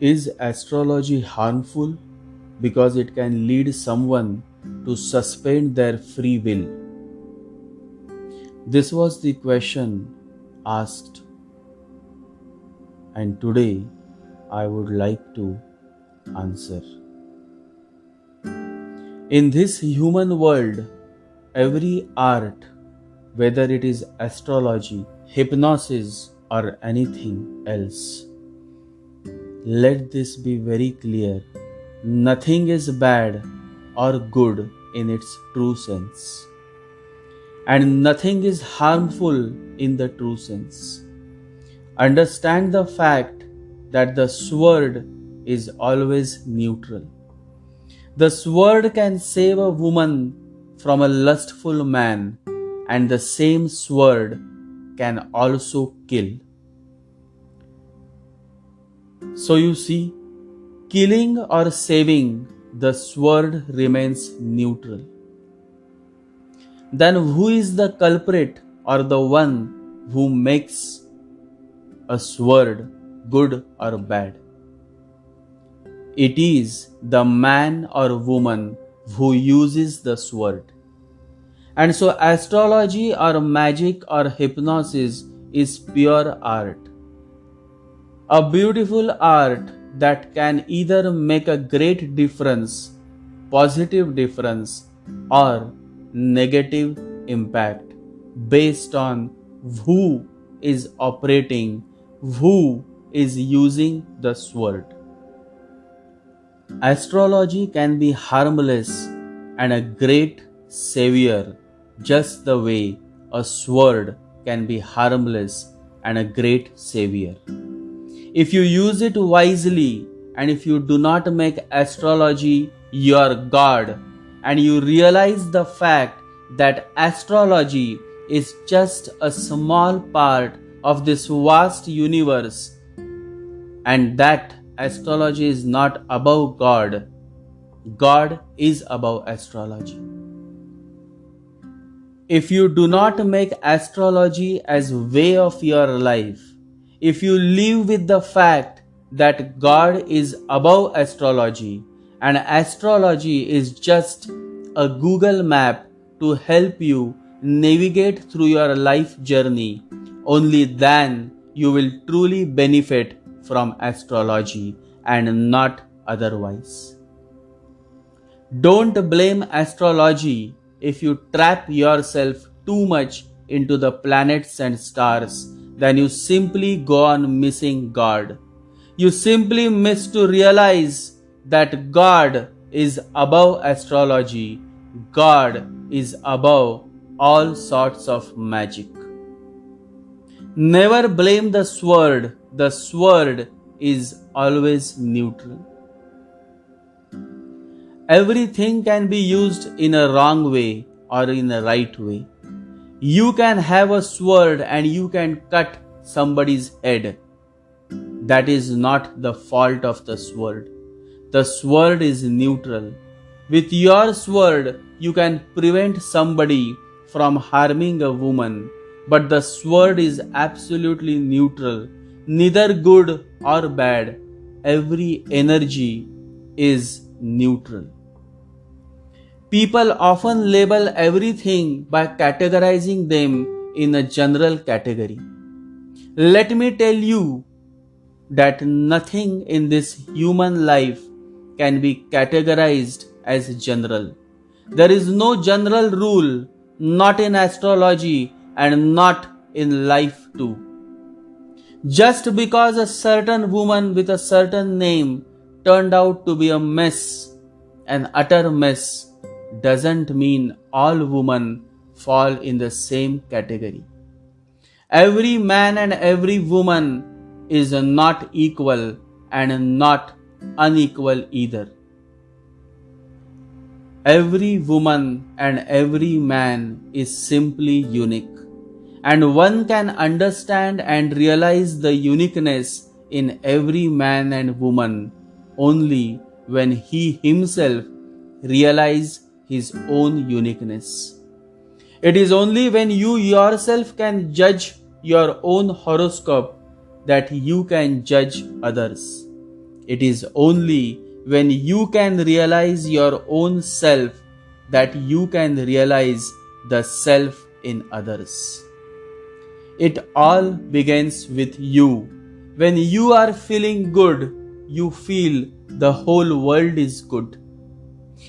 Is astrology harmful because it can lead someone to suspend their free will? This was the question asked, and today I would like to answer. In this human world, every art, whether it is astrology, hypnosis, or anything else, let this be very clear. Nothing is bad or good in its true sense, and nothing is harmful in the true sense. Understand the fact that the sword is always neutral. The sword can save a woman from a lustful man, and the same sword can also kill. So you see, killing or saving, the sword remains neutral. Then who is the culprit or the one who makes a sword good or bad? It is the man or woman who uses the sword. And so astrology or magic or hypnosis is pure art. A beautiful art that can either make a great difference, positive difference, or negative impact based on who is operating, who is using the sword. Astrology can be harmless and a great savior, just the way a sword can be harmless and a great savior. If you use it wisely, and if you do not make astrology your god, and you realize the fact that astrology is just a small part of this vast universe, and that astrology is not above God, God is above astrology. If you do not make astrology as way of your life, if you live with the fact that God is above astrology and astrology is just a Google map to help you navigate through your life journey, only then you will truly benefit from astrology and not otherwise. Don't blame astrology if you trap yourself too much into the planets and stars. Then you simply go on missing God. You simply miss to realize that God is above astrology. God is above all sorts of magic. Never blame the sword. The sword is always neutral. Everything can be used in a wrong way or in a right way. You can have a sword and you can cut somebody's head. That is not the fault of the sword. The sword is neutral. With your sword, you can prevent somebody from harming a woman, but the sword is absolutely neutral, neither good or bad. Every energy is neutral. People often label everything by categorizing them in a general category. Let me tell you that nothing in this human life can be categorized as general. There is no general rule, not in astrology and not in life too. Just because a certain woman with a certain name turned out to be a mess, an utter mess, doesn't mean all women fall in the same category. Every man and every woman is not equal and not unequal either. Every woman and every man is simply unique, and one can understand and realize the uniqueness in every man and woman only when he himself realizes his own uniqueness. It is only when you yourself can judge your own horoscope that you can judge others. It is only when you can realize your own self that you can realize the self in others. It all begins with you. When you are feeling good, you feel the whole world is good.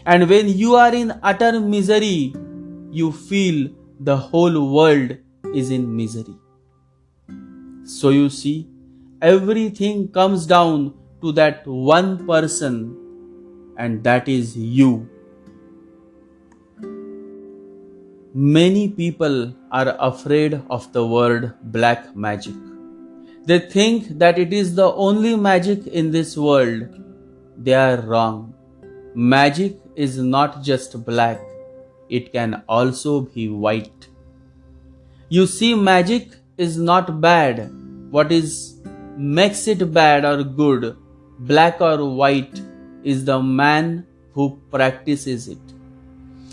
And when you are in utter misery, you feel the whole world is in misery. So you see, everything comes down to that one person, and that is you. Many people are afraid of the word black magic. They think that it is the only magic in this world. They are wrong. Magic is not just black, it can also be white. You see, magic is not bad. What is makes it bad or good, black or white, is the man who practices it.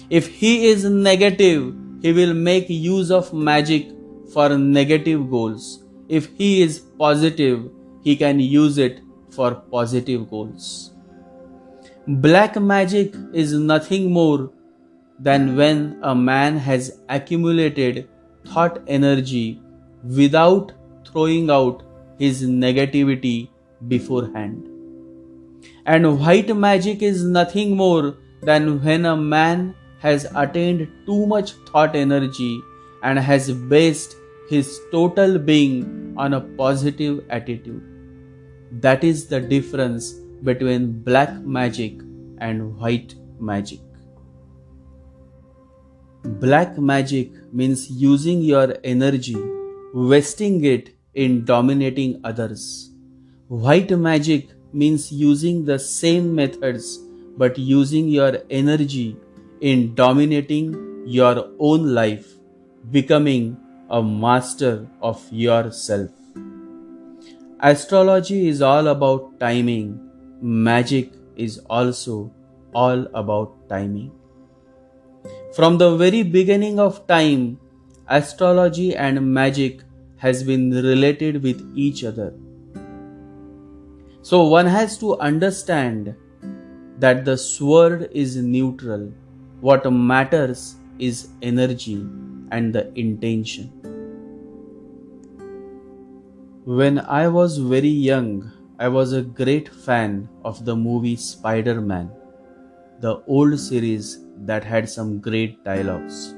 If he is negative, he will make use of magic for negative goals. If he is positive, he can use it for positive goals. Black magic is nothing more than when a man has accumulated thought energy without throwing out his negativity beforehand. And white magic is nothing more than when a man has attained too much thought energy and has based his total being on a positive attitude. That is the difference between black magic and white magic. Black magic means using your energy, wasting it in dominating others. White magic means using the same methods but using your energy in dominating your own life, becoming a master of yourself. Astrology is all about timing. Magic is also all about timing. From the very beginning of time, astrology and magic has been related with each other. So one has to understand that the sword is neutral. What matters is energy and the intention. When I was very young, I was a great fan of the movie Spider-Man, the old series that had some great dialogues.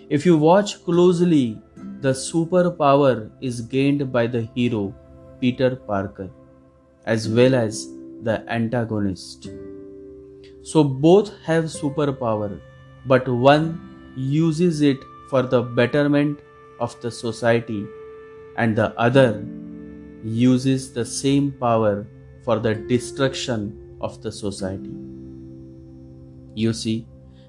If you watch closely, the superpower is gained by the hero, Peter Parker, as well as the antagonist. So both have superpower, but one uses it for the betterment of the society and the other uses the same power for the destruction of the society. You see,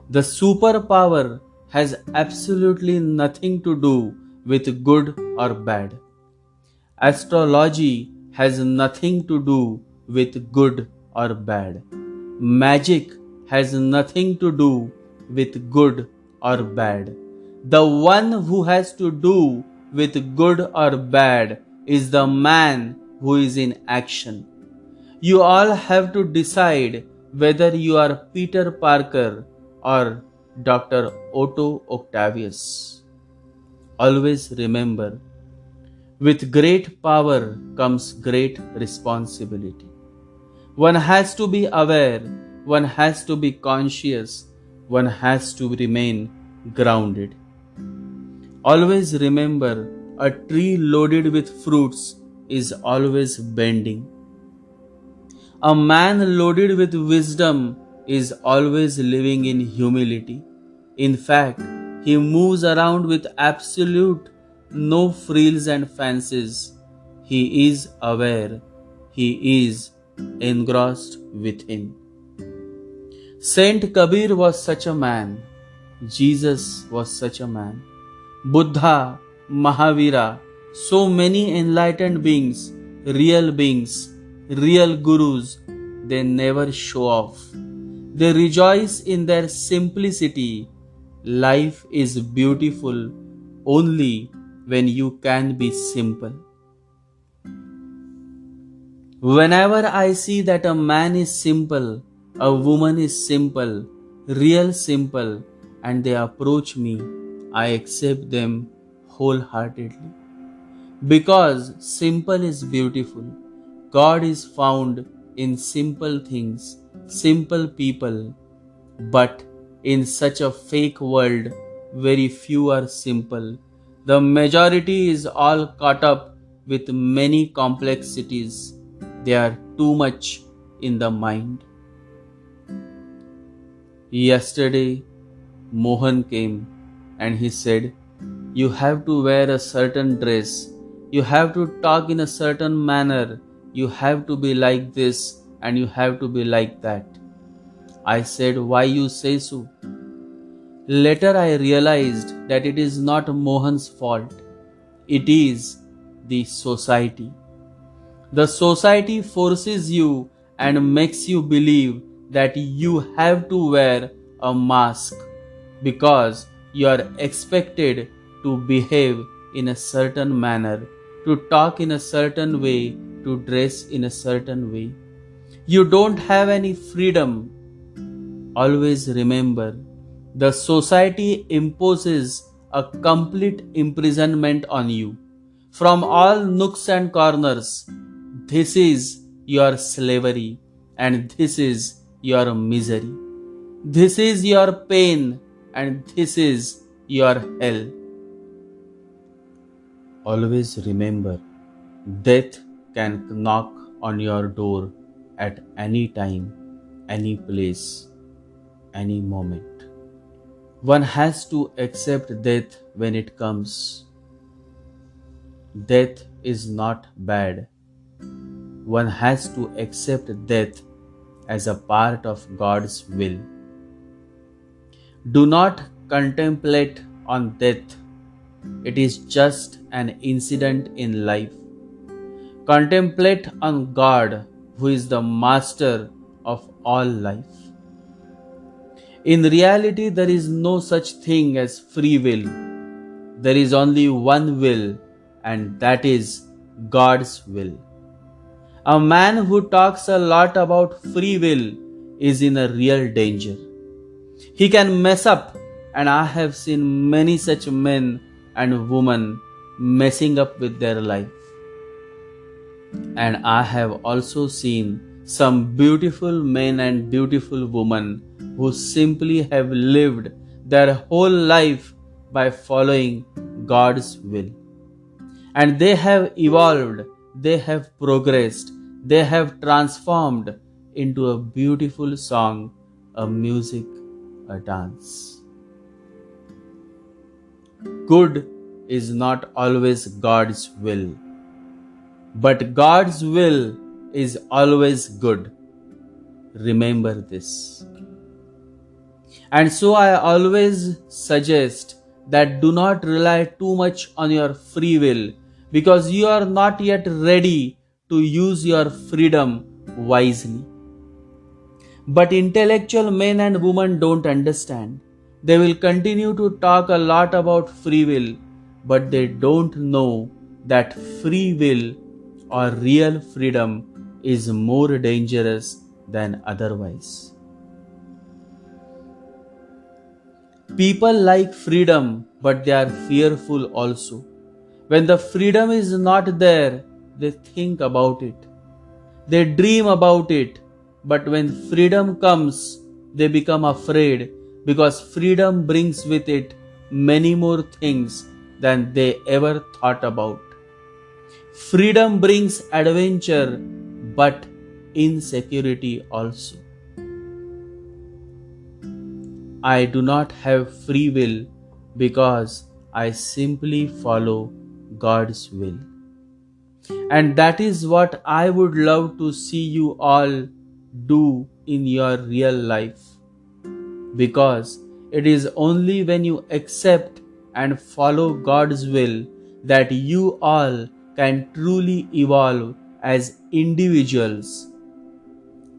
the superpower has absolutely nothing to do with good or bad. Astrology has nothing to do with good or bad. Magic has nothing to do with good or bad. The one who has to do with good or bad is the man who is in action. You all have to decide whether you are Peter Parker or Dr. Otto Octavius. Always remember, with great power comes great responsibility. One has to be aware, one has to be conscious, one has to remain grounded. Always remember, a tree loaded with fruits is always bending. A man loaded with wisdom is always living in humility. In fact, he moves around with absolute no frills and fancies. He is aware. He is engrossed within. Saint Kabir was such a man. Jesus was such a man. Buddha, Mahavira, so many enlightened beings, real gurus, they never show off. They rejoice in their simplicity. Life is beautiful only when you can be simple. Whenever I see that a man is simple, a woman is simple, real simple, and they approach me, I accept them wholeheartedly. Because simple is beautiful. God is found in simple things, simple people, but in such a fake world, very few are simple. The majority is all caught up with many complexities. They are too much in the mind. Yesterday, Mohan came and he said, "You have to wear a certain dress. You have to talk in a certain manner. You have to be like this and you have to be like that." I said, "Why you say so?" Later I realized that it is not Mohan's fault. It is the society. The society forces you and makes you believe that you have to wear a mask because you are expected to behave in a certain manner, to talk in a certain way, to dress in a certain way. You don't have any freedom. Always remember, the society imposes a complete imprisonment on you. From all nooks and corners, this is your slavery and this is your misery. This is your pain and this is your hell. Always remember, death can knock on your door at any time, any place, any moment. One has to accept death when it comes. Death is not bad. One has to accept death as a part of God's will. Do not contemplate on death. It is just an incident in life. Contemplate on God, who is the master of all life. In reality, there is no such thing as free will. There is only one will, and that is God's will. A man who talks a lot about free will is in a real danger. He can mess up, and I have seen many such men and women messing up with their life. And I have also seen some beautiful men and beautiful women who simply have lived their whole life by following God's will. And they have evolved, they have progressed, they have transformed into a beautiful song, a music, a dance. Good is not always God's will, but God's will is always good. Remember this. And so I always suggest that do not rely too much on your free will because you are not yet ready to use your freedom wisely. But intellectual men and women don't understand. They will continue to talk a lot about free will, but they don't know that free will or real freedom is more dangerous than otherwise. People like freedom, but they are fearful also. When the freedom is not there, they think about it. They dream about it. But when freedom comes, they become afraid because freedom brings with it many more things than they ever thought about. Freedom brings adventure, but insecurity also. I do not have free will because I simply follow God's will. And that is what I would love to see you all do in your real life. Because it is only when you accept and follow God's will that you all can truly evolve as individuals.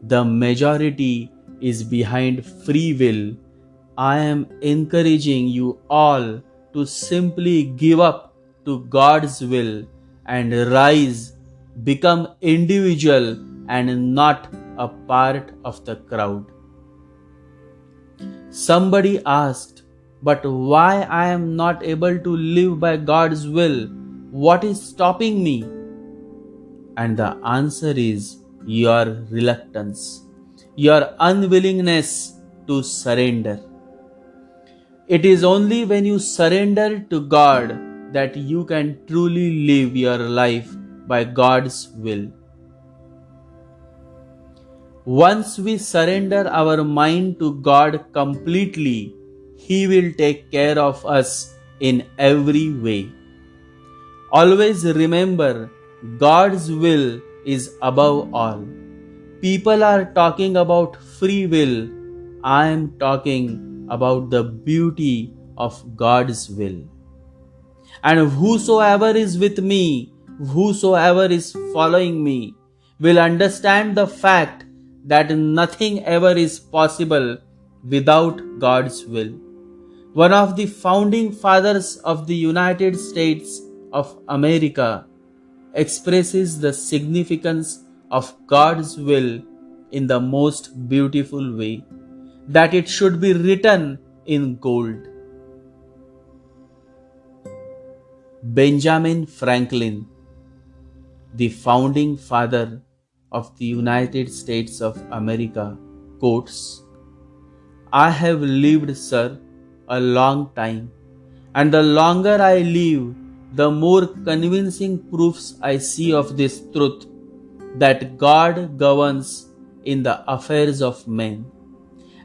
The majority is behind free will. I am encouraging you all to simply give up to God's will and rise become individual and not a part of the crowd. Somebody asked, but why I am not able to live by God's will? What is stopping me? And the answer is your reluctance, your unwillingness to surrender. It is only when you surrender to God that you can truly live your life by God's will. Once we surrender our mind to God completely, He will take care of us in every way. Always remember, God's will is above all. People are talking about free will. I am talking about the beauty of God's will. And whosoever is with me, whosoever is following me, will understand the fact that nothing ever is possible without God's will. One of the founding fathers of the United States of America expresses the significance of God's will in the most beautiful way, that it should be written in gold. Benjamin Franklin, the founding father of the United States of America, quotes, "I have lived, sir, a long time, and the longer I live, the more convincing proofs I see of this truth, that God governs in the affairs of men.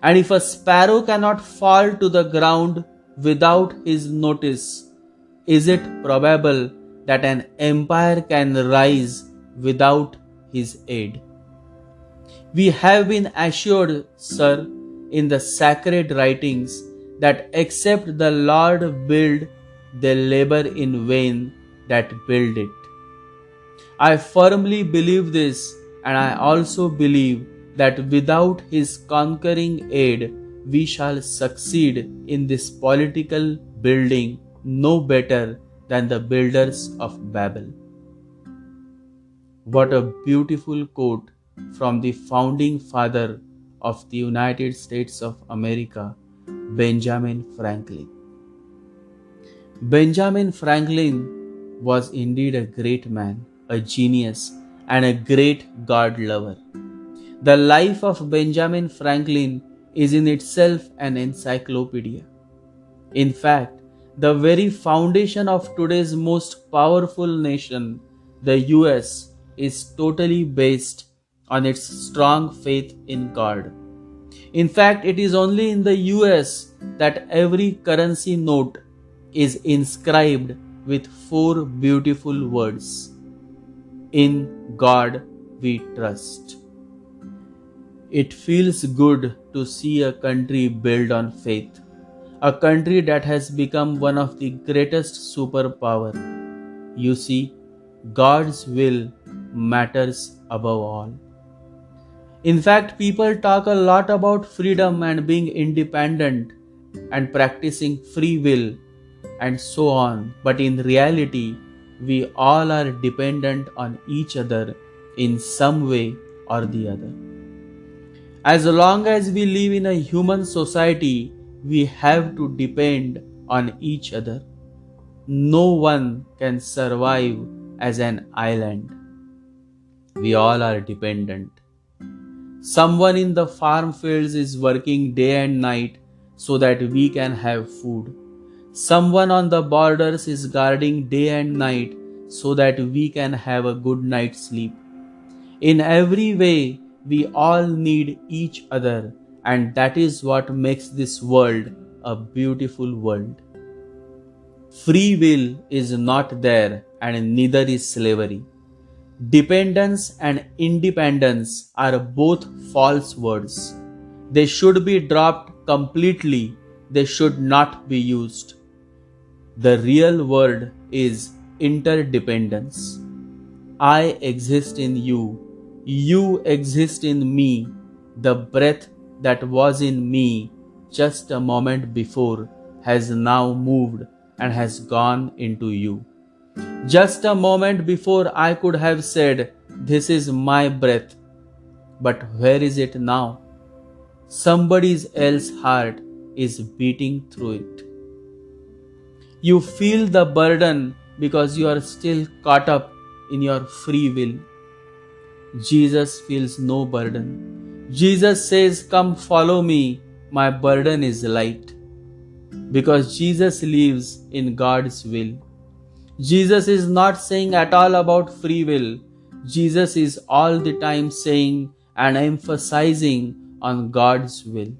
And if a sparrow cannot fall to the ground without his notice, is it probable that an empire can rise without his aid? We have been assured, sir, in the sacred writings that except the Lord build, they labor in vain that build it." I firmly believe this, and I also believe that without His conquering aid, we shall succeed in this political building no better than the builders of Babel. What a beautiful quote from the founding father of the United States of America, Benjamin Franklin. Benjamin Franklin was indeed a great man, a genius, and a great God lover. The life of Benjamin Franklin is in itself an encyclopedia. In fact, the very foundation of today's most powerful nation, the US, is totally based on its strong faith in God. In fact, it is only in the US that every currency note is inscribed with 4 beautiful words: "In God we trust." It feels good to see a country built on faith, a country that has become one of the greatest superpower. You see, God's will matters above all. In fact, people talk a lot about freedom and being independent and practicing free will and so on, but in reality, we all are dependent on each other in some way or the other. As long as we live in a human society, we have to depend on each other. No one can survive as an island. We all are dependent. Someone in the farm fields is working day and night so that we can have food. Someone on the borders is guarding day and night so that we can have a good night's sleep. In every way, we all need each other, and that is what makes this world a beautiful world. Free will is not there, and neither is slavery. Dependence and independence are both false words. They should be dropped completely. They should not be used. The real word is interdependence. I exist in you. You exist in me. The breath that was in me just a moment before has now moved and has gone into you. Just a moment before I could have said, "This is my breath." But where is it now? Somebody else's heart is beating through it. You feel the burden because you are still caught up in your free will. Jesus feels no burden. Jesus says, "Come follow me, my burden is light." Because Jesus lives in God's will. Jesus is not saying at all about free will. Jesus is all the time saying and emphasizing on God's will.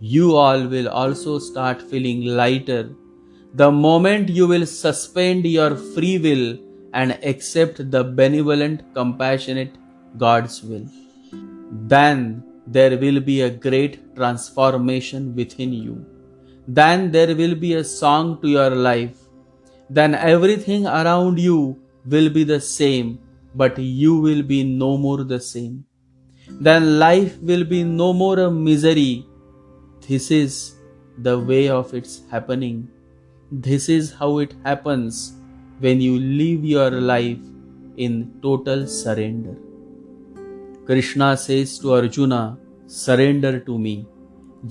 You all will also start feeling lighter the moment you will suspend your free will and accept the benevolent, compassionate God's will. Then there will be a great transformation within you. Then there will be a song to your life. Then everything around you will be the same, but you will be no more the same. Then life will be no more a misery. This is the way of its happening. This is how it happens when you live your life in total surrender. Krishna says to Arjuna, "Surrender to me."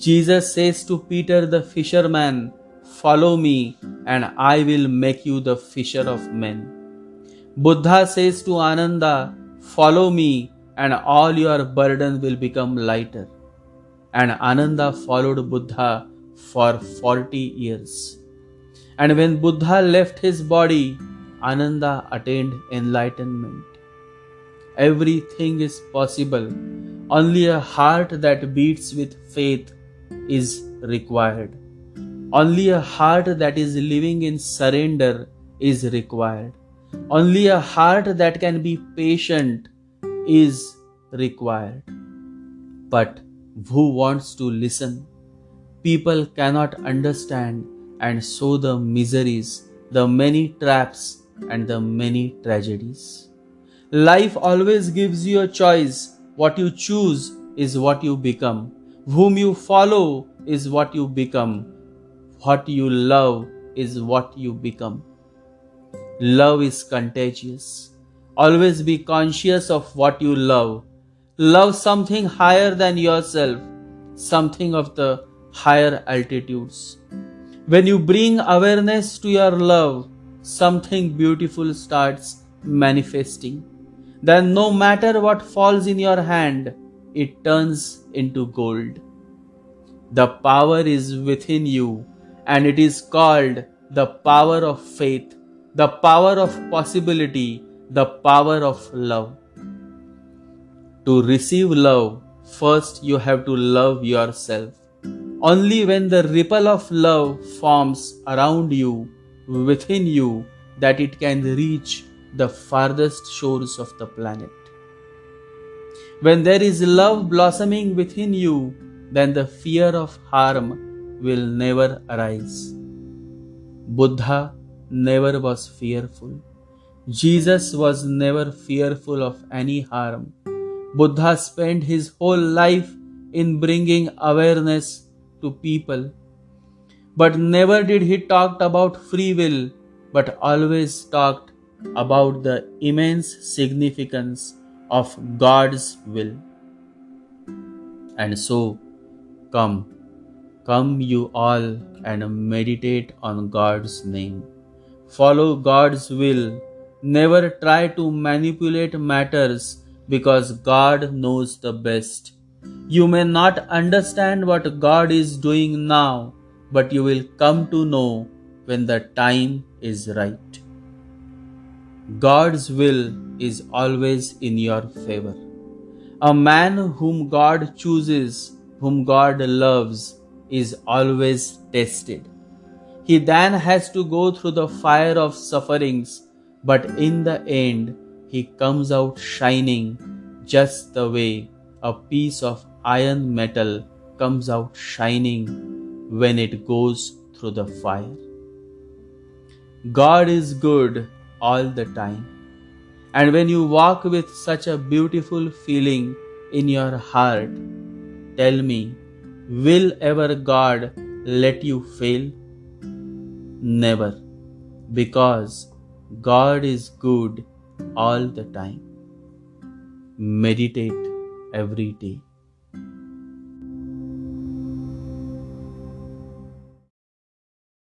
Jesus says to Peter the fisherman, "Follow me and I will make you the fisher of men." Buddha says to Ananda, "Follow me and all your burden will become lighter." And Ananda followed Buddha for 40 years. And when Buddha left his body, Ananda attained enlightenment. Everything is possible. Only a heart that beats with faith is required. Only a heart that is living in surrender is required. Only a heart that can be patient is required. But who wants to listen? People cannot understand, and so the miseries, the many traps, and the many tragedies. Life always gives you a choice. What you choose is what you become. Whom you follow is what you become. What you love is what you become. Love is contagious. Always be conscious of what you love. Love something higher than yourself, something of the higher altitudes. When you bring awareness to your love, something beautiful starts manifesting. Then no matter what falls in your hand, it turns into gold. The power is within you, and it is called the power of faith, the power of possibility, the power of love. To receive love, first you have to love yourself. Only when the ripple of love forms around you, within you, that it can reach the farthest shores of the planet. When there is love blossoming within you, then the fear of harm will never arise. Buddha never was fearful. Jesus was never fearful of any harm. Buddha spent his whole life in bringing awareness to people. But never did he talk about free will, but always talked about the immense significance of God's will. And so, come you all and meditate on God's name. Follow God's will. Never try to manipulate matters because God knows the best. You may not understand what God is doing now, but you will come to know when the time is right. God's will is always in your favor. A man whom God chooses, whom God loves, is always tested. He then has to go through the fire of sufferings, but in the end, he comes out shining just the way a piece of iron metal comes out shining when it goes through the fire. God is good all the time. And when you walk with such a beautiful feeling in your heart, tell me, will ever God let you fail? Never. Because God is good all the time. Meditate every day.